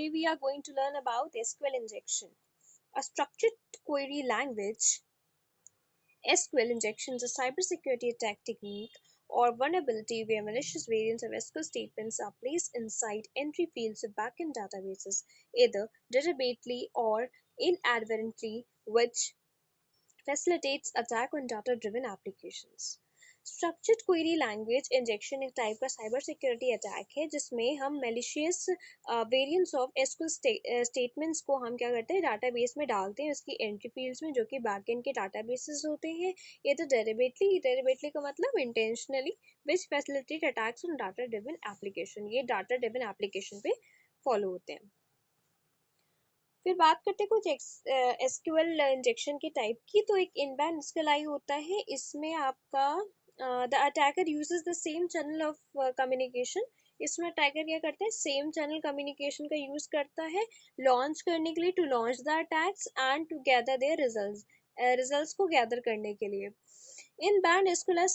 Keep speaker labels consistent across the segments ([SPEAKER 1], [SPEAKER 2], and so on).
[SPEAKER 1] today we are going to learn about SQL injection. A structured query language, SQL injection is a cybersecurity attack technique or vulnerability where malicious variants of SQL statements are placed inside entry fields of backend databases, either deliberately or inadvertently, which facilitates attack on data-driven applications. Structured query language injection एक type का cyber security attack है जिसमें हम malicious variants of SQL statements को हम क्या करते हैं डाटाबेस में डालते हैं उसकी एंट्री फील्ड्स में जो कि बैकएंड के डाटाबेसेस होते हैं ये तो डेरिवेटली का मतलब intentionally which facilitate attacks on data driven application ये डाटा ड्रिवन एप्लीकेशन पे फॉलो होते हैं फिर बात करते हैं कुछ एसक्यूएल इंजेक्शन के टाइप की तो एक इनबाउंड एसक्यूएल होता है इसमें आपका the attacker uses the same channel of communication इसमें अटैकर क्या करता है सेम चैनल कम्युनिकेशन का यूज करता है लॉन्च करने के लिए to launch the attacks and to gather their results को गैदर करने के लिए Inbound SQL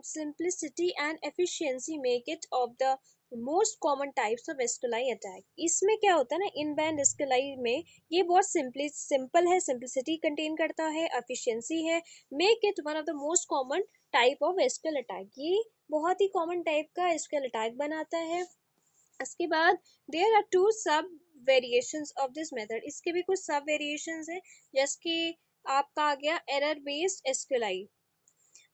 [SPEAKER 1] simplicity and efficiency make it of the most common types of SQL attack. इसमें क्या होता है ना इनबाउंड SQL में ये बहुत सिंपल है सिंपलिसिटी कंटेन करता है एफिशिएंसी है make it one of the most common type of SQL attack ये बहुत ही कॉमन टाइप का SQL अटैक बनाता है इसके बाद देयर आर टू सब वेरिएशंस ऑफ दिस मेथड इसके भी कुछ सब वेरिएशंस है जैसे कि आपका आ गया एरर बेस्ड SQL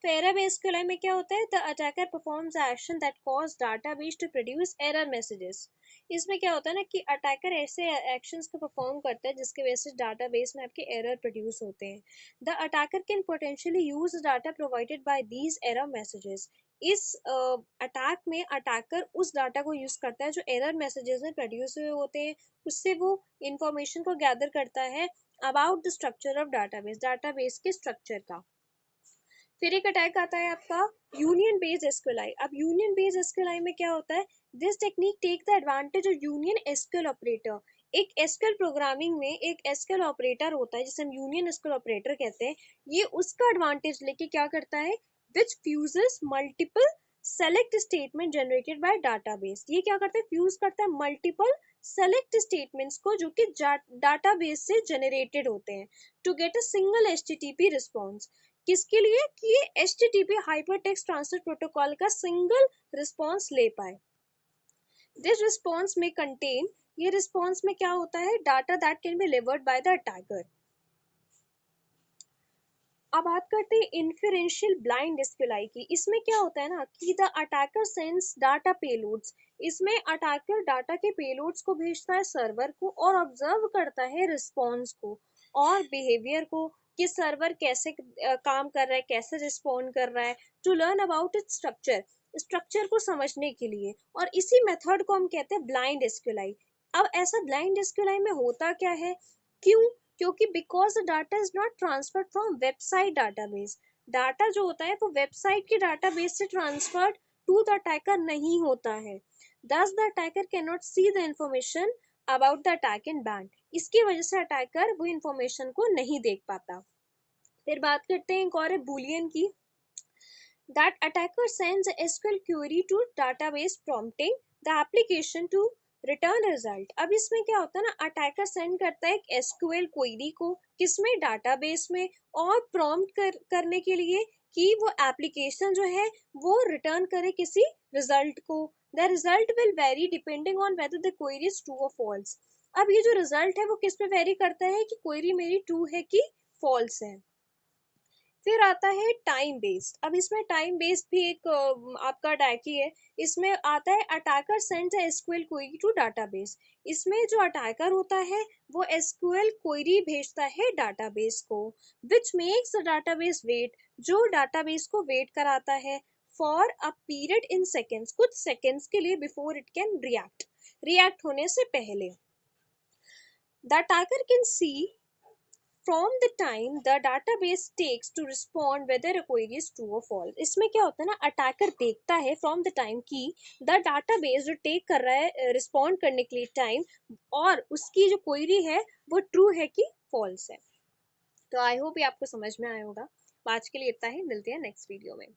[SPEAKER 1] तो एरर बेस्ड SQL में क्या होता है the attacker performs action that cause database to produce error messages इसमें क्या होता है ना कि अटैकर ऐसे एक्शंस को परफॉर्म करता है जिसके वजह से डाटाबेस में आपके एरर प्रोड्यूस होते हैं the attacker can potentially use data provided by these error messages इस अटैक में अटैकर उस डाटा को यूज करता है जो एरर मैसेजेस में प्रोड्यूस हुए होते हैं उससे वो इंफॉर्मेशन को गैदर करता है about the structure of database के स्ट्रक्चर का फिर एक अटैक आता है आपका यूनियन बेस्ड एसक्यूएल अब यूनियन बेस्ड एसक्यूएल में क्या होता है this technique take the advantage of union SQL operator एक एसक्यूएल प्रोग्रामिंग में एक एसक्यूएल ऑपरेटर होता है जिसे हम यूनियन एसक्यूएल ऑपरेटर कहते हैं ये उसका एडवांटेज लेके क्या करता है which fuses multiple select statement generated by database ये क्या करता है फ्यूज करता है मल्टीपल सेलेक्ट स्टेटमेंट्स को जो कि डाटाबेस से जनरेटेड होते हैं to get a single HTTP response किसके लिए कि ये HTTP हाइपरटेक्स्ट ट्रांसफर प्रोटोकॉल का सिंगल रिस्पॉन्स ले पाए दिस रिस्पॉन्स में कंटेन ये रिस्पॉन्स में क्या होता है data that can be delivered by the attacker अब बात करते हैं इन्फरेंशियल ब्लाइंड एसक्यूएल की इसमें क्या होता है ना कि the attacker sends data payloads इसमें अटैकर डाटा के पेलोड्स को भेजता है सर्वर को और ऑब्जर्व करता है रिस्पॉन्स को और बिहेवियर को कि सर्वर कैसे काम कर रहा है कैसे रिस्पॉन्ड कर रहा है to learn about its structure को समझने के लिए और इसी मेथड को हम कहते हैं ब्लाइंड एसक्यूएल अब ऐसा ब्लाइंड एसक्यूएल में होता क्या है क्योंकि because the data is not transferred from website database data जो होता है वो वेबसाइट के डाटाबेस से ट्रांसफर्ड टू द अटैकर नहीं होता है दस the attacker can not see the information about the attack in band इसकी वजह से अटैकर वो इंफॉर्मेशन को नहीं देख पाता फिर बात करते हैं एक और बूलियन की that attacker sends a SQL query to database prompting the application to return result अब इसमें क्या होता है ना अटैकर सेंड करता है एक एसक्यूएल क्वेरी को किसमें डाटाबेस में और प्रॉम्प्ट करने के लिए कि वो एप्लीकेशन जो है वो रिटर्न करे किसी रिजल्ट को the result will very depending on whether the query is true और फॉल्स अब ये जो रिजल्ट है वो किस पे वेरी करता है कि क्वेरी मेरी ट्रू है कि फॉल्स है फिर आता है टाइम बेस्ड अब इसमें टाइम बेस्ड भी एक आपका अटैक ही है इसमें आता है attacker sends SQL query to database इसमें जो अटैकर होता है वो एसक्यूएल क्वेरी भेजता है डाटाबेस को which makes the database wait जो डाटाबेस को वेट कराता है for a period in seconds कुछ सेकेंड्स के लिए बिफोर इट कैन रिएक्ट होने से पहले the attacker can see from the time the database takes to respond whether a query is true or false इसमें क्या होता है ना अटैकर देखता है from the time कि the database जो टेक कर रहा है रिस्पॉन्ड करने के लिए टाइम और उसकी जो क्वेरी है वो ट्रू है कि फॉल्स है तो आई होप ये आपको समझ में आया होगा आज के लिए इतना ही मिलते हैं नेक्स्ट वीडियो में